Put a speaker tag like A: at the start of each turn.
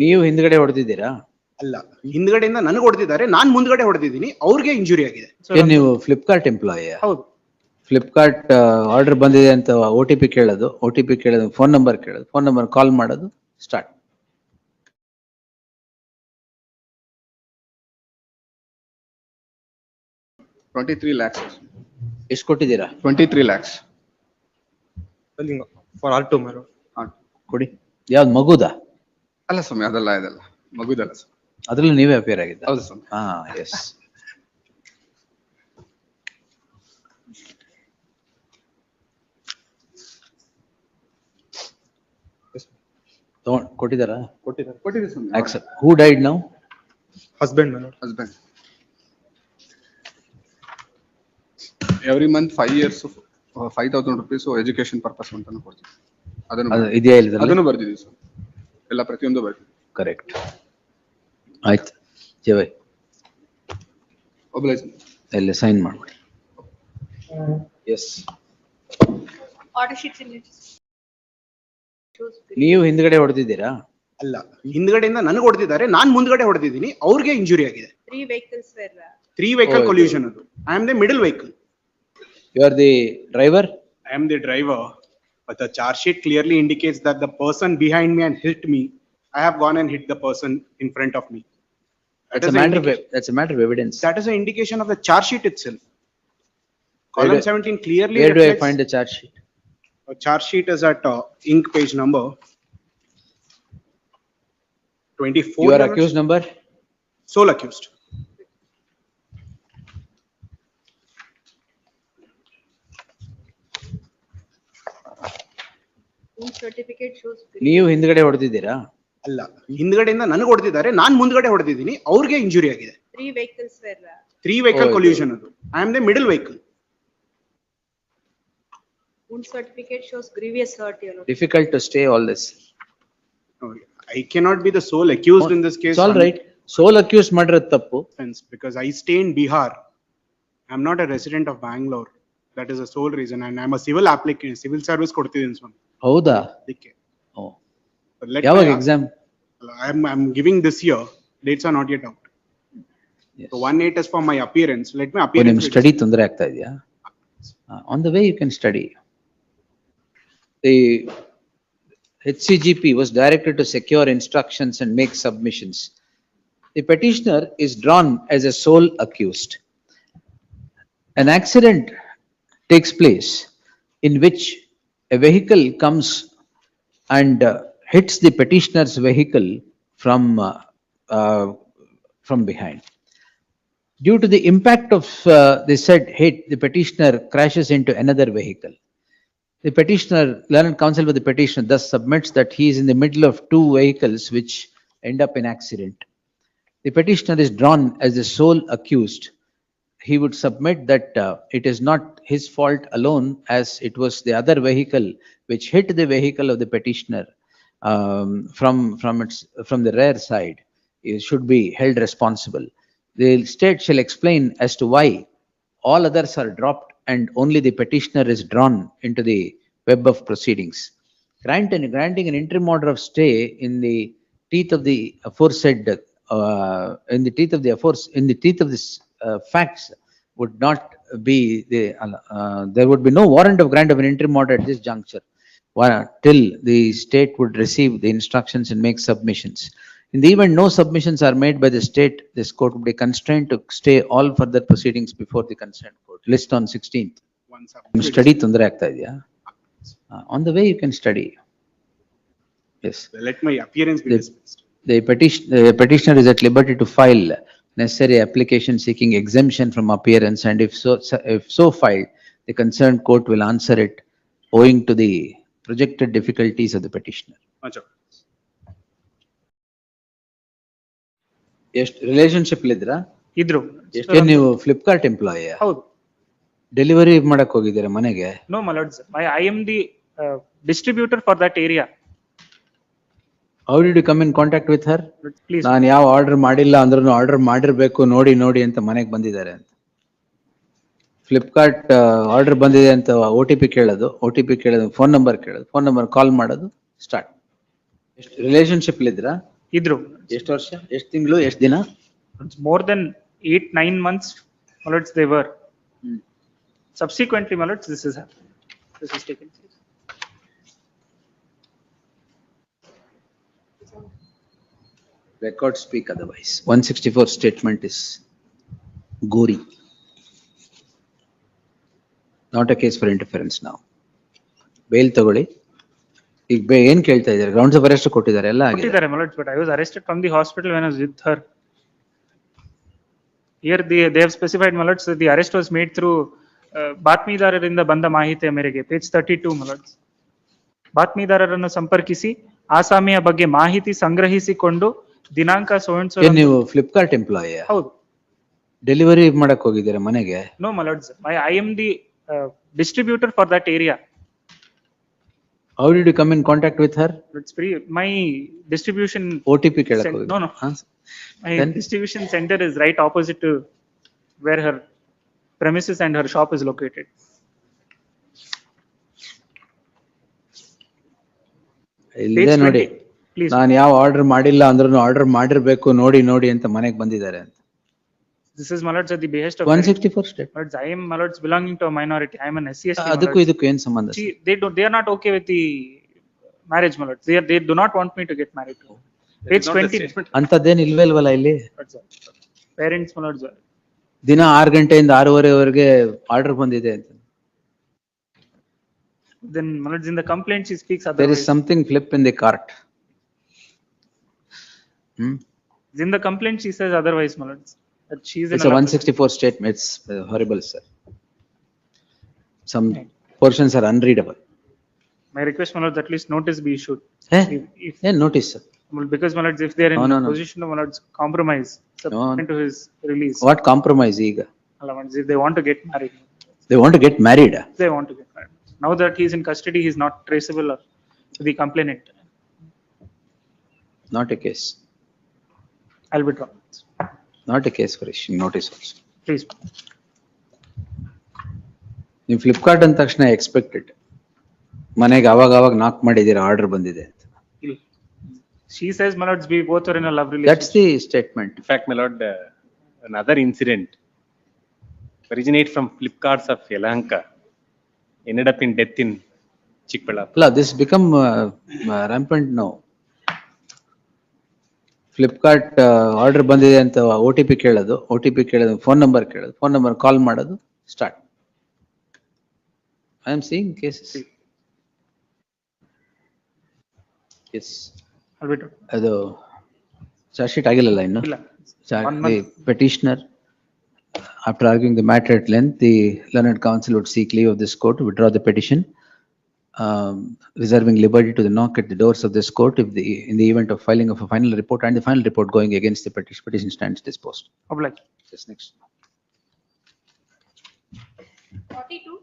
A: ನೀವು ಹಿಂದ್ಗಡೆ ಹೊಡೆದಿದ್ದೀರಾ?
B: ಅಲ್ಲ, ಹಿಂದ್ಗಡೆಯಿಂದ ನನಗೆ ಹೊಡೆದಿದ್ದಾರೆ, ನಾನ್ ಮುಂದ್ಗಡೆ ಹೊಡೆದಿದ್ದೀನಿ, ಅವ್ರಿಗೆ ಇಂಜುರಿ ಆಗಿದೆ.
A: ಏನ್ ನೀವು ಫ್ಲಿಪ್ಕಾರ್ಟ್ ಎಂಪ್ಲಾಯಿ?
B: ಹೌದು.
A: ಫ್ಲಿಪ್ಕಾರ್ಟ್ ಆರ್ಡರ್ ಬಂದಿದೆ ಅಂತ OTP ಕೇಳೋದು, OTP ಕೇಳೋದು, ಫೋನ್ ನಂಬರ್ ಕೇಳೋದು, ಫೋನ್ ನಂಬರ್ ಕಾಲ್ ಮಾಡೋದು, ಸ್ಟಾರ್ಟ್.
C: $23 lakhs.
A: ಎಷ್ಟು ಕೊಟ್ಟಿದ್ದೀರಾ?
C: 23 lakhs.
D: For all tomorrow.
A: ಕೊಡಿ. ಯಾವ್ದು ಮಗುದಾ?
C: ಅಲ್ಲ ಸ್ವಾಮಿ, ಅದಲ್ಲ ಮಗುದಲ್ಲ ಸ್ವಾಮಿ.
A: ಅದ್ರಲ್ಲಿ ನೀವೇ ಅಪಿಯರ್ ಆಗಿದ್ದ?
C: ಹೌದು ಸ್ವಾಮಿ.
A: ಹಾ, ಎಸ್. ಕೊಟ್ಟಿದ್ದಾರಾ?
C: ಕೊಟ್ಟಿದೆ ಸ್ವಾಮಿ.
A: Accept. Who died now?
D: Husband, my lord.
C: Husband. Every month 5 years of 5,000 rupees education purpose ಅಂತಾನು ಕೊಡ್ತೀವಿ.
A: ಅದು ಇದೆಯಾ ಇಲ್ಲದಲ್ಲ?
C: ಅದನ್ನು ಬರ್ದಿದ್ದೀವಿ ಸರ್. ಎಲ್ಲ ಪ್ರತಿಯೊಂದು ಬರ್ದಿದ್ದೀವಿ.
A: ಕರೆಕ್ಟ್. ಆಯ್ತು. ಜೈ
C: ಒಬ್ಲೈಸ್
A: ಎಲ್ಲ ಸೈನ್ ಮಾಡ್ಬಿಡಿ. ಎಸ್.
E: Order sheet signatures.
A: ನೀವು ಹಿಂದ್ಗಡೆ ಹೊಡೆದಿದ್ದೀರಾ?
B: ಅಲ್ಲ, ಹಿಂದ್ಗಡೆಯಿಂದ ನನಗೆ ಹೊಡೆದಿದ್ದಾರೆ, ನಾನ್ ಮುಂದ್ಗಡೆ ಹೊಡೆದಿದ್ದೀನಿ, ಅವ್ರಿಗೆ ಇಂಜುರಿ ಆಗಿದೆ.
E: 3 vehicles were.
B: 3 vehicle collision ಅದು. I am the middle vehicle.
A: You are the driver?
B: I am the driver, but the charge sheet clearly indicates that the person behind me and hit me, I have gone and hit the person in front of me.
A: That's a matter of evidence.
B: That is an indication of the charge sheet itself. Column 17 clearly
A: Where do I
B: reflects.
A: find the charge sheet?
B: Charge sheet is at ink page number 24.
A: Your accused number?
B: Sole accused.
E: Certificate shows.
A: ನೀವು ಹಿಂದ್ಗಡೆ ಹೊಡೆದಿದ್ದೀರಾ?
B: ಅಲ್ಲ, ಹಿಂದ್ಗಡೆಯಿಂದ ನನಗೆ ಹೊಡೆದಿದ್ದಾರೆ, ನಾನ್ ಮುಂದ್ಗಡೆ ಹೊಡೆದಿದ್ದೀನಿ, ಅವ್ರಿಗೆ injury ಆಗಿದೆ.
E: 3 vehicles were.
B: 3 vehicle collision ಅದು. I am the middle vehicle.
E: Wound certificate shows grievous hurt, your lord.
A: Difficult to stay all this.
B: I cannot be the sole accused in this case.
A: It's all right. Sole accused ಮಾಡಿರೋದು ತಪ್ಪು.
B: Because I stay in Bihar. I am not a resident of Bangalore. That is the sole reason, and I am a civil applicant, civil service ಕೊಡ್ತಿದ್ದೀನಿ ಸ್ವಾಮಿ.
A: ಹೌದಾ?
B: ಅದಕ್ಕೆ.
A: ಓ.
B: Let
A: ಯಾವಾಗ
B: me-
A: exam?
B: I'm giving this year. Dates are not yet out. So 1/8 is for my appearance. Let me appear.
A: ನಿಮ್ study ತೊಂದರೆ ಆಗ್ತಾ ಇದೆಯಾ? On the way you can study. The HCGP was directed to secure instructions and make submissions. The petitioner is drawn as a sole accused. An accident takes place in which a vehicle comes and hits the petitioner's vehicle from behind. Due to the impact of the said hit, the petitioner crashes into another vehicle. The petitioner, learned counsel with the petitioner, thus submits that he is in the middle of 2 vehicles which end up in accident. The petitioner is drawn as the sole accused. He would submit that it is not his fault alone, as it was the other vehicle which hit the vehicle of the petitioner from the rear side. He should be held responsible. The state shall explain as to why all others are dropped and only the petitioner is drawn into the web of proceedings. Granting an interim order of stay in the teeth of the aforesaid, in the teeth of this facts would not be there would be no warrant of grant of an interim order at this juncture till the state would receive the instructions and make submissions. In the event no submissions are made by the state, this court would be constrained to stay all further proceedings before the concerned court. List on 16th. Study ತೊಂದರೆ ಆಗ್ತಾ ಇದೆಯಾ? On the way you can study. Yes.
B: Let my appearance be dismissed.
A: The petitioner is at liberty to file necessary application seeking exemption from appearance, and if so filed, the concerned court will answer it owing to the projected difficulties of the petitioner. ಎಷ್ಟು relationship ಇದ್ರಾ?
D: ಇದ್ರು.
A: ಎಷ್ಟು ನೀವು Flipkart employee?
D: ಹೌದು.
A: Delivery ಮಾಡಕ್ ಹೋಗಿದ್ದೀರಾ ಮನೆಗೆ?
D: No, my lord. I am the distributor for that area.
A: How did you come in contact with her?
D: Please.
A: ನಾನು ಯಾವ ಆರ್ಡರ್ ಮಾಡಿಲ್ಲ ಅಂದ್ರೂ ಆರ್ಡರ್ ಮಾಡಿರ್ಬೇಕು, ನೋಡಿ ಅಂತ ಮನೆಗೆ ಬಂದಿದ್ದಾರೆ ಅಂತ. ಫ್ಲಿಪ್ಕಾರ್ಟ್ ಆರ್ಡರ್ ಬಂದಿದೆ ಅಂತ OTP ಕೇಳೋದು, ಫೋನ್ ನಂಬರ್ ಕೇಳೋದು, ಫೋನ್ ನಂಬರ್ ಕಾಲ್ ಮಾಡೋದು, ಸ್ಟಾರ್ಟ್. ಎಷ್ಟು ರಿಲೇಶನ್ಶಿಪ್ ಇದ್ರಾ?
D: Idru.
A: ಎಷ್ಟು ವರ್ಷ, ಎಷ್ಟು ತಿಂಗಳು, ಎಷ್ಟು ದಿನ?
D: It's more than 8-9 months, my lords, they were.
A: Hmm.
D: Subsequently, my lords, this is happened. This is taken place.
A: Records speak otherwise. 164 statement is gory. Not a case for interference now. Bail ತಗೊಳ್ಳಿ. ಈಗ ಏನ್ ಕೇಳ್ತಾ ಇದ್ದಾರೆ? Grounds of arrest ಕೊಟ್ಟಿದ್ದಾರೆ, ಎಲ್ಲ ಆಗಿದೆ.
D: ಕೊಟ್ಟಿದ್ದಾರೆ, my lords, but I was arrested from the hospital when I was with her. Here they have specified, my lords, that the arrest was made through ಬಾತ್ಮೀದಾರರಿಂದ ಬಂದ ಮಾಹಿತಿಯ ಮೇರೆಗೆ, page 32, my lords. ಬಾತ್ಮೀದಾರರನ್ನು ಸಂಪರ್ಕಿಸಿ ಆಸಾಮಿಯ ಬಗ್ಗೆ ಮಾಹಿತಿ ಸಂಗ್ರಹಿಸಿಕೊಂಡು ದಿನಾಂಕ so and so.
A: ಏನ್ ನೀವು Flipkart employee?
D: ಹೌದು.
A: ಡೆಲಿವರಿ ಮಾಡಕ್ ಹೋಗಿದ್ದೀರಾ ಮನೆಗೆ?
D: No, my lords, I am the distributor for that area.
A: How did you come in contact with her?
D: It's free. My distribution.
A: OTP ಕೇಳಕ್ ಹೋಗಿದ್ದೀರಾ?
D: No, no.
A: ಹಾ?
D: My
A: Then?
D: distribution center is right opposite to where her premises and her shop is located.
A: ಇಲ್ಲದೆ
D: Page
A: ನೋಡಿ,
D: 20, please.
A: ನಾನು ಯಾವ order ಮಾಡಿಲ್ಲ ಅಂದ್ರೂ order ಮಾಡಿರ್ಬೇಕು, ನೋಡಿ ನೋಡಿ ಅಂತ ಮನೆಗೆ ಬಂದಿದ್ದಾರೆ ಅಂತ.
D: This is, my lords, at the behest of.
A: 164 state.
D: My lords, I am, my lords, belonging to a minority. I am an SC/ST. my
A: ಅದಕ್ಕೂ
D: lords.
A: ಇದಕ್ಕೂ ಏನ್ ಸಂಬಂಧ?
D: They are not okay with the marriage, my lords. They do not want me to get married. Page 20.
A: ಅಂತದ್ದೇನ್ ಇಲ್ವೇ ಇಲ್ವಲ್ಲ ಇಲ್ಲಿ.
D: Parents, my lords.
A: ದಿನ 6 ಗಂಟೆಯಿಂದ 6:30ವರೆಗೆ order ಬಂದಿದೆ ಅಂತ.
D: Then, my lords, in the complaint she speaks
A: There
D: otherwise.
A: is something flip in the cart.
D: In the complaint she says otherwise, my lords. That she is in
A: It's a 164 statement. It's horrible, sir. Some portions are unreadable.
D: My request, my lords, at least notice be issued.
A: Eh?
D: If,
A: ಏನ್ notice?
D: well, because, my lords, if they are in
A: No,
D: a
A: no.
D: position of, my lords, compromise subsequent to his release.
A: What compromise ಈಗ?
D: My lords, if they want to get married,
A: They want to get married.
D: they want to get married. Now that he is in custody, he is not traceable to the complainant.
A: Not a case.
D: I'll withdraw.
A: Not a case for issuing notice also.
D: Please.
A: ನೀವು ಫ್ಲಿಪ್ಕಾರ್ಟ್ ಅಂದ ತಕ್ಷಣ expected ಮನೆಗೆ ಅವಾಗ ನಾಕ್ ಮಾಡಿದೀರ order ಬಂದಿದೆ ಅಂತ.
D: She says, my lords, we both are in a love
A: That's
D: relationship.
A: the statement.
F: In fact, my lord, another incident originate from Flipkarts of Yelahanka, ended up in death in Chikballapur.
A: ಅಲ್ಲ, this become rampant now. Flipkart order ಬಂದಿದೆ ಅಂತ OTP ಕೇಳೋದು, phone number ಕೇಳೋದು, phone number call ಮಾಡೋದು, start. I am seeing cases. Yes,
D: I'll withdraw.
A: ಅದು charge sheet ಆಗಿಲ್ಲಲ್ಲ ಇನ್ನು.
D: ಇಲ್ಲ.
A: The petitioner, after arguing the matter at length, the learned counsel would seek leave of this court to withdraw the petition, reserving liberty to the knock at the doors of this court if in the event of filing of a final report and the final report going against the petition stands disposed.
D: Oblige.
A: Yes, next.
E: 42.